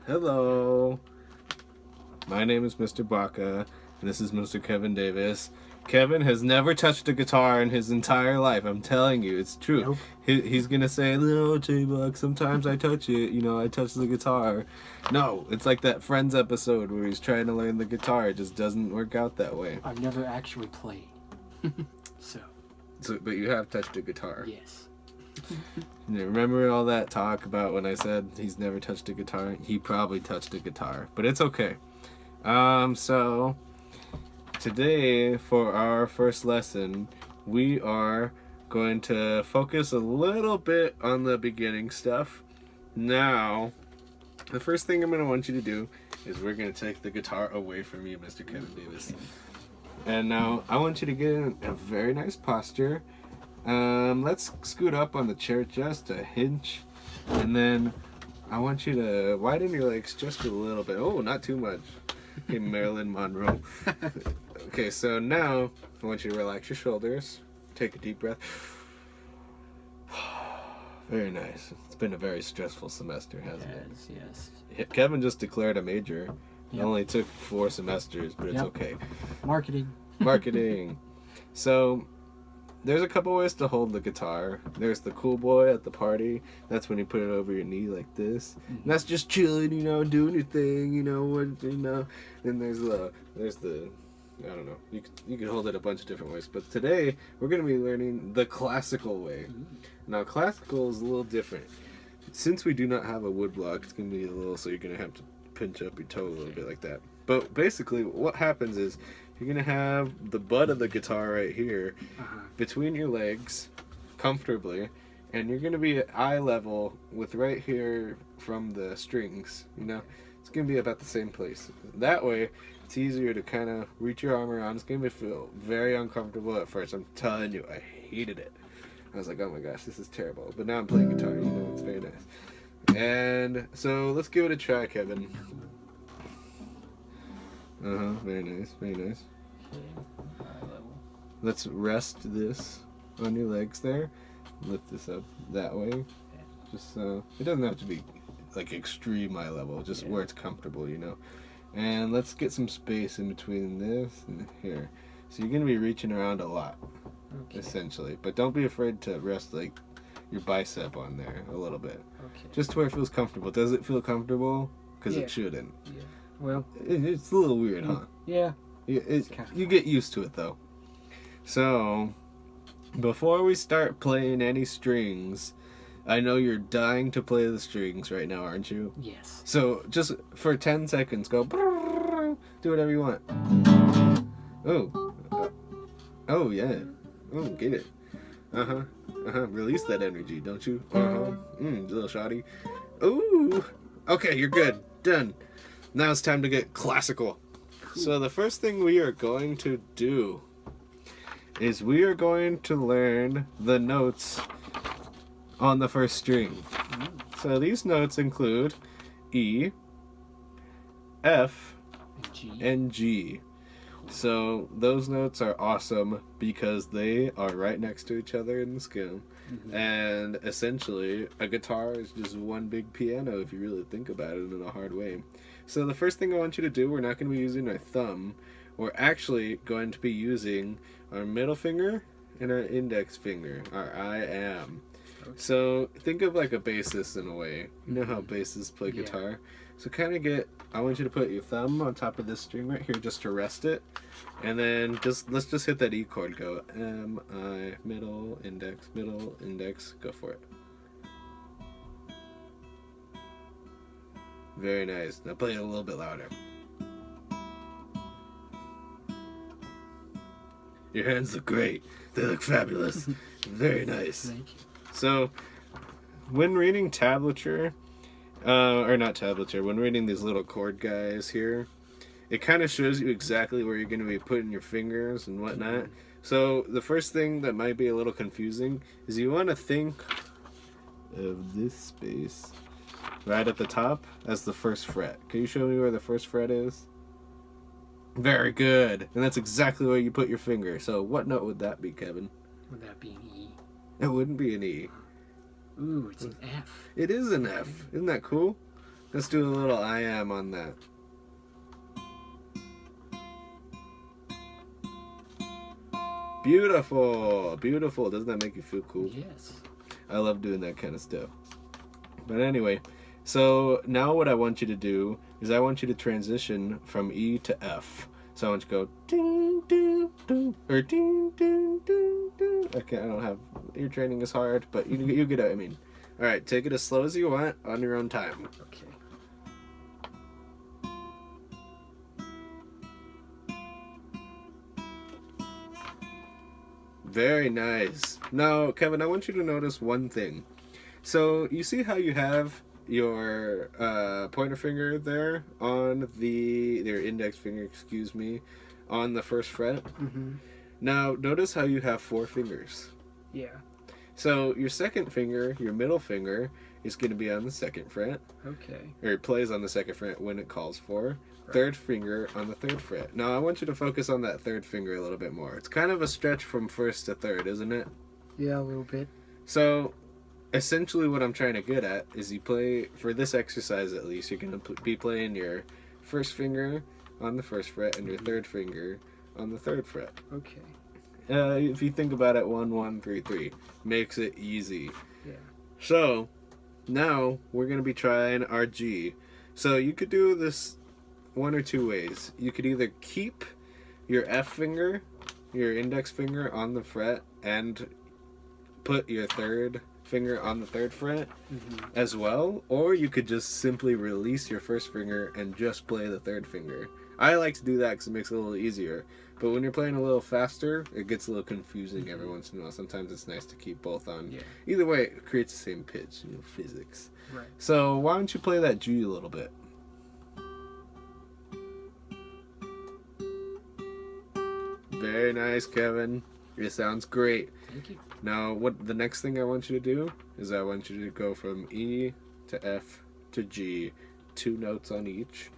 Hello. My name is Mr. Baca, and this is Mr. Kevin Davis. Kevin has never touched a guitar in his entire life. I'm telling you, it's true. Nope. He's gonna say, "No, J-Buck, sometimes I touch it. I touch the guitar." No, it's like that Friends episode where he's trying to learn the guitar. It just doesn't work out that way. I've never actually played. So, But you have touched a guitar. yes. Remember all that talk about when I said he's never touched a guitar? He probably touched a guitar, but it's okay. So today for our first lesson, we are going to focus a little bit on the beginning stuff. Now, the first thing I'm going to want you to do is we're going to take the guitar away from you, Mr. Kevin Davis. And now I want you to get in a very nice posture. Let's scoot up on the chair just a hinge, and then I want you to widen your legs just a little bit. Oh, not too much. Okay, Marilyn Monroe. Okay, so now I want you to relax your shoulders. Take a deep breath. Very nice. It's been a very stressful semester, hasn't it? Yes. Kevin just declared a major. It Yep. only took 4 semesters, but it's Yep. okay. Marketing. So there's a couple ways to hold the guitar. There's the cool boy at the party. That's when you put it over your knee like this. And that's just chilling, doing your thing, Then there's the I don't know. You can hold it a bunch of different ways. But today we're gonna be learning the classical way. Now classical is a little different. Since we do not have a wood block, it's gonna be a little, so you're gonna have to pinch up your toe a little bit like that. But basically what happens is you're gonna have the butt of the guitar right here between your legs comfortably, and you're gonna be at eye level with right here from the strings. It's gonna be about the same place. That way it's easier to kind of reach your arm around. It's gonna feel very uncomfortable at first. I'm telling you, I hated it. I was like, oh my gosh, this is terrible. But now I'm playing guitar, it's very nice. And so let's give it a try, Kevin. Very nice, very nice. Let's rest this on your legs there. Lift this up that way. Just so it doesn't have to be like extreme eye level, just where it's comfortable, And let's get some space in between this and here. So you're gonna be reaching around a lot, essentially. But don't be afraid to rest like your bicep on there a little bit. Okay. Just to where it feels comfortable. Does it feel comfortable? Because Yeah. it shouldn't. Yeah. Well, It's a little weird, huh? yeah. You get used to it though. So, before we start playing any strings, I know you're dying to play the strings right now, aren't you? Yes. So, just for 10 seconds, go brrrr, do whatever you want. Oh yeah. Oh, get it. Release that energy, don't you? Little shoddy. Ooh. Okay, you're good. Done. Now it's time to get classical. So the first thing we are going to do is we are going to learn the notes on the first string. So these notes include E, F, and G. So those notes are awesome because they are right next to each other in the scale. And essentially, a guitar is just one big piano if you really think about it in a hard way. So the first thing I want you to do, we're not going to be using our thumb. We're actually going to be using our middle finger and our index finger, our I am. Okay. So think of like a bassist in a way. You know how bassists play guitar? So I want you to put your thumb on top of this string right here just to rest it. And then let's just hit that E chord. Go M, I, middle, index, go for it. Very nice. Now play it a little bit louder. Your hands look great. They look fabulous. Very nice. Thank you. So, when reading tablature, when reading these little chord guys here, it kind of shows you exactly where you're going to be putting your fingers and whatnot. So, the first thing that might be a little confusing is you want to think of this space right at the top as the first fret. Can you show me where the first fret is? Very good. And that's exactly where you put your finger. So what note would that be, Kevin? Would that be an E? It wouldn't be an E. Ooh, it's an F. It is an F. Isn't that cool? Let's do a little I am on that. Beautiful, beautiful. Doesn't that make you feel cool? Yes. I love doing that kind of stuff. But anyway, so now what I want you to do is I want you to transition from E to F. So I want you to go ding ding ding or ding ding ding ding. Okay, I don't have ear training is hard, but you get what I mean. All right, take it as slow as you want on your own time. Okay. Very nice. Now, Kevin, I want you to notice one thing. So you see how you have your pointer finger there on your index finger, excuse me, on the first fret. Mm-hmm. Now notice how you have 4 fingers. Yeah. So your second finger, your middle finger, is going to be on the second fret, Okay. or it plays on the second fret when it calls for. Right. Third finger on the third fret. Now I want you to focus on that third finger a little bit more. It's kind of a stretch from first to third, isn't it? Yeah, a little bit. So essentially what I'm trying to get at is you play, for this exercise at least, you're going to be playing your first finger on the first fret and your third finger on the third fret. Okay. If you think about it, 1 1 3 3 makes it easy. Yeah. So now we're going to be trying our G. So you could do this one or two ways. You could either keep your F finger, your index finger on the fret, and put your third finger on the third fret as well, or you could just simply release your first finger and just play the third finger. I like to do that because it makes it a little easier, but when you're playing a little faster, it gets a little confusing every once in a while. Sometimes it's nice to keep both on. Yeah. Either way, it creates the same pitch, physics. Right. So why don't you play that G a little bit? Very nice, Kevin. It sounds great. Thank you. Now, what the next thing I want you to do is I want you to go from E to F to G, 2 notes on each.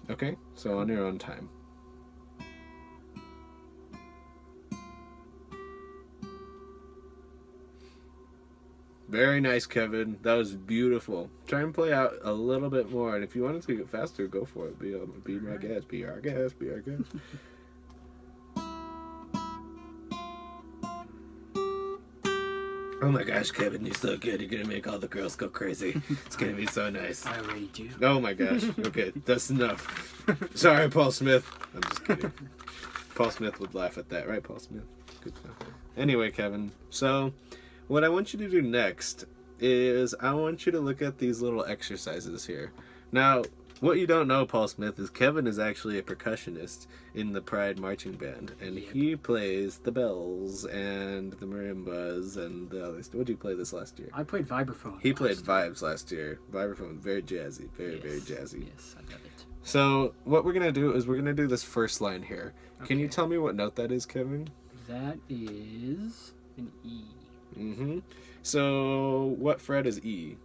Okay? So on your own time. Very nice, Kevin. That was beautiful. Try and play out a little bit more, and if you wanted to get faster, go for it. Be my guest. Be our guest. Be our guest. Oh my gosh, Kevin, you're so good. You're gonna make all the girls go crazy. It's gonna be so nice. I already do. Oh my gosh. Okay, that's enough. Sorry, Paul Smith. I'm just kidding. Paul Smith would laugh at that, right, Paul Smith? Good stuff. Anyway, Kevin, so what I want you to do next is I want you to look at these little exercises here. Now, what you don't know, Paul Smith, is Kevin is actually a percussionist in the Pride Marching Band, and he plays the bells and the marimbas and the others. What did you play this last year? I played vibraphone. He played vibes last year. Vibraphone, very jazzy, very jazzy. Yes, I love it. So what we're gonna do is we're gonna do this first line here. Can you Okay. tell me what note that is, Kevin? That is an E. Mm-hmm. So what fret is E?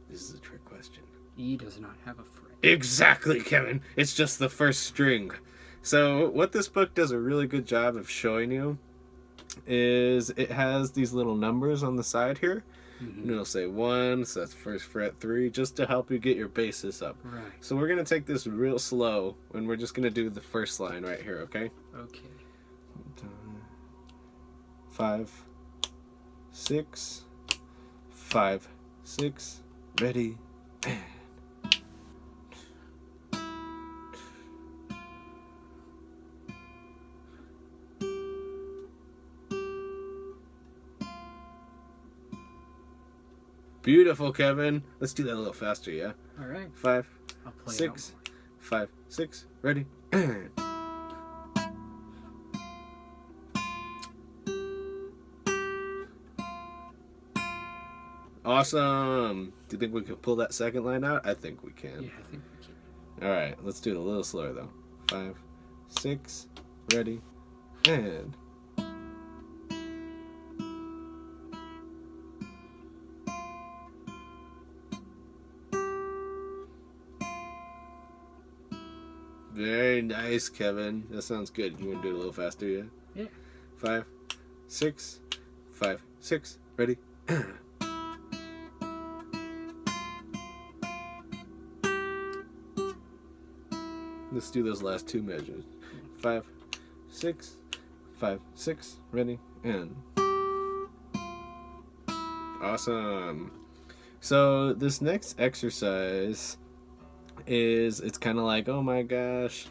This is a trick question. E does not have a fret. Exactly, Kevin. It's just the first string. So what this book does a really good job of showing you is it has these little numbers on the side here. And it'll say 1, so that's first fret, 3, just to help you get your basis up. Right. So we're going to take this real slow, and we're just going to do the first line right here, okay? Okay. 5, 6, 5, 6, ready, and. Beautiful, Kevin. Let's do that a little faster, yeah? All right. 5, I'll play 6, it out 5, 6, ready. Awesome. Do you think we can pull that second line out? I think we can. more. Yeah, I think we can. All right, let's do it a little slower though. 5, 6, ready, and. Very nice, Kevin. That sounds good. You want to do it a little faster, yeah? Yeah. 5, 6, 5, 6, ready. Let's do those last two measures. 5, 6, 5, 6. Ready? And. Awesome. So this next exercise it's kind of like, oh my gosh,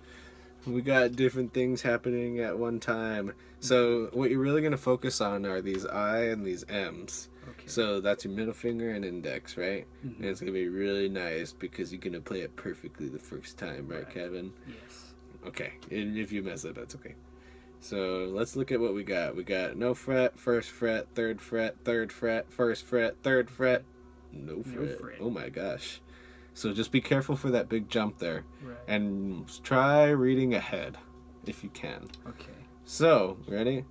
we got different things happening at one time. So what you're really going to focus on are these I and these M's. Okay. So that's your middle finger and index, right? Mm-hmm. And it's going to be really nice because you're going to play it perfectly the first time, right, Kevin? Yes. Okay. And if you mess up, that's okay. So let's look at what we got. We got no fret, first fret, third fret, first fret, third fret, no fret. Oh my gosh. So just be careful for that big jump there. Right. And try reading ahead if you can. Okay. So, ready?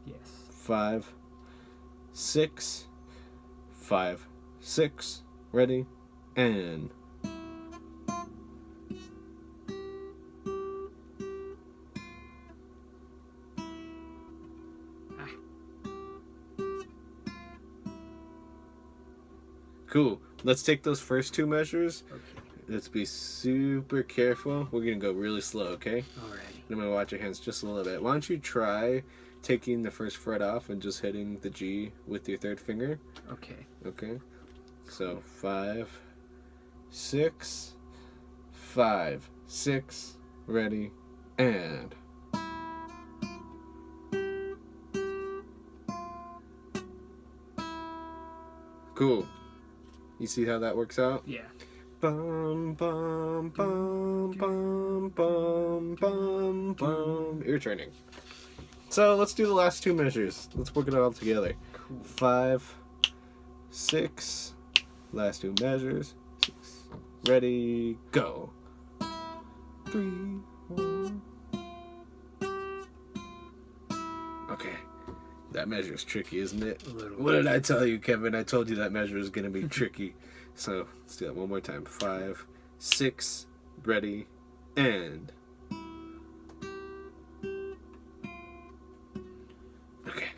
Yes. 5, 6, 5, 6. Ready? And. Cool. Let's take those first two measures. Okay. Let's be super careful. We're going to go really slow, okay? Alrighty. I'm going to watch your hands just a little bit. Why don't you try taking the first fret off and just hitting the G with your third finger? Okay. Okay. So 5, 6, 5, 6. Ready? And. Cool. You see how that works out? Yeah. Bum, bum, bum, bum, bum, bum, bum. Ear training. So let's do the last two measures. Let's work it all together. Cool. 5, 6. Last two measures. 6. Ready, go. 3, 1. Okay. That measure is tricky, isn't it? A little. What did I tell you, Kevin? I told you that measure is going to be tricky. So let's do that one more time. 5, 6, ready, and. Okay.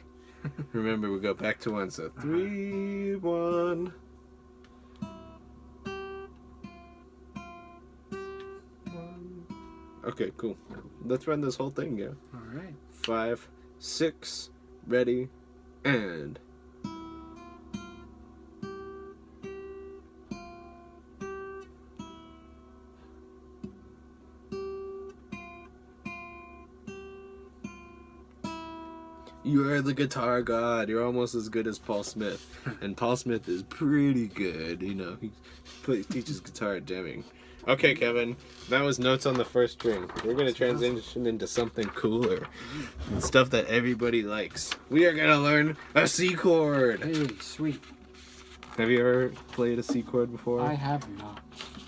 Remember, we go back to 1. So 3, 1. 1. Okay, cool. Let's run this whole thing, yeah. All right. 5, 6, ready, and. You are the guitar god. You're almost as good as Paul Smith. And Paul Smith is pretty good. You know, he teaches guitar jamming. Okay, Kevin, that was notes on the first string. We're going to transition into something cooler. Stuff that everybody likes. We are going to learn a C chord. Hey, sweet. Have you ever played a C chord before? I have not.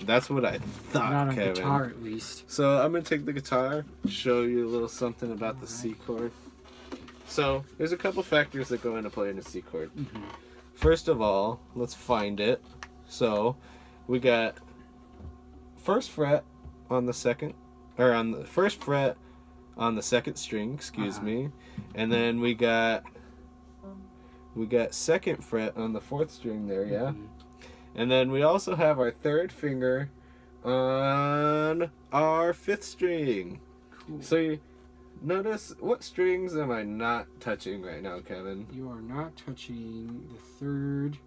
That's what I thought, Not on Kevin. guitar, at least. So I'm going to take the guitar, show you a little something about the C chord. So there's a couple factors that go into playing a C chord. Mm-hmm. First of all, let's find it. So we got first fret on the second, or on the first fret on the second string, excuse me, and then we got second fret on the fourth string there, yeah. Mm-hmm. And then we also have our third finger on our fifth string. Cool. So you notice, what strings am I not touching right now, Kevin? You are not touching the third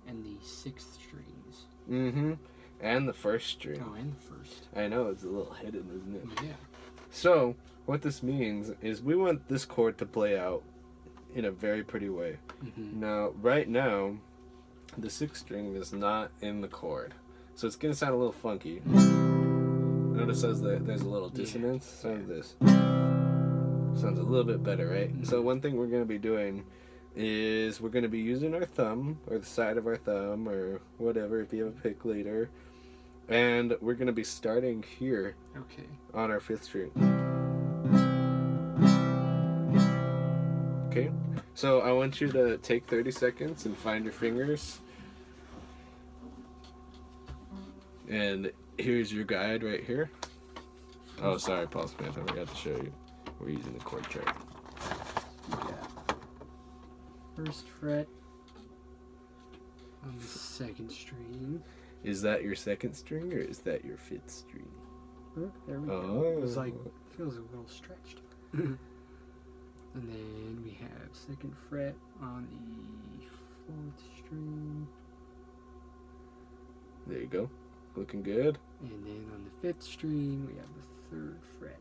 and the sixth strings. Mm-hmm. And the first string. Oh, and the first. I know, it's a little hidden, isn't it? Yeah. So, what this means is we want this chord to play out in a very pretty way. Mm-hmm. Now, right now, the sixth string is not in the chord. So it's going to sound a little funky. Notice there's a little dissonance. So this sounds a little bit better, right? Mm-hmm. So one thing we're going to be doing is we're going to be using our thumb, or the side of our thumb, or whatever, if you have a pick later. And we're going to be starting here Okay. on our fifth string. Okay? So I want you to take 30 seconds and find your fingers. And here's your guide right here. Oh, sorry, Paul Smith, I forgot to show you. We're using the chord chart. Yeah. First fret on the second string. Is that your second string or is that your fifth string? There we go. Oh. It was like, feels a little stretched. And then we have 2nd fret on the 4th string. There you go. Looking good. And then on the 5th string, we have the 3rd fret.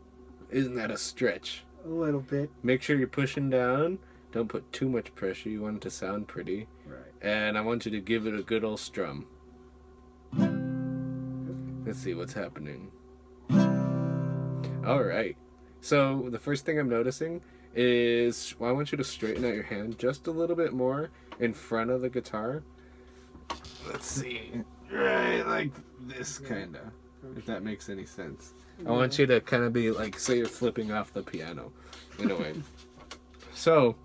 Isn't that a stretch? A little bit. Make sure you're pushing down. Don't put too much pressure. You want it to sound pretty. Right. And I want you to give it a good old strum. Let's see what's happening. All right. So the first thing I'm noticing is, well, I want you to straighten out your hand just a little bit more in front of the guitar. Let's see. Right, like this kind of, if that makes any sense. I want you to kind of be like, say you're flipping off the piano, in a way. So,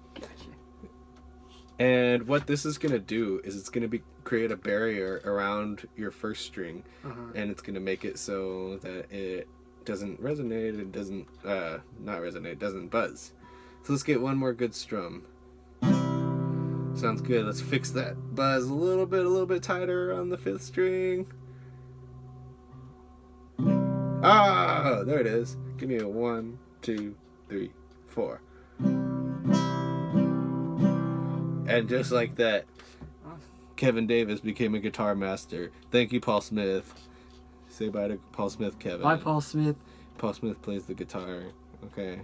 and what this is going to do is it's going to create a barrier around your 1st string, and it's going to make it so that it doesn't resonate, it doesn't, not resonate, it doesn't buzz. So let's get one more good strum. Sounds good. Let's fix that buzz a little bit tighter on the 5th string. Ah, there it is. Give me a 1, 2, 3, 4. And just like that, Kevin Davis became a guitar master. Thank you, Paul Smith. Say bye to Paul Smith, Kevin. Bye, Paul Smith. Paul Smith plays the guitar. Okay.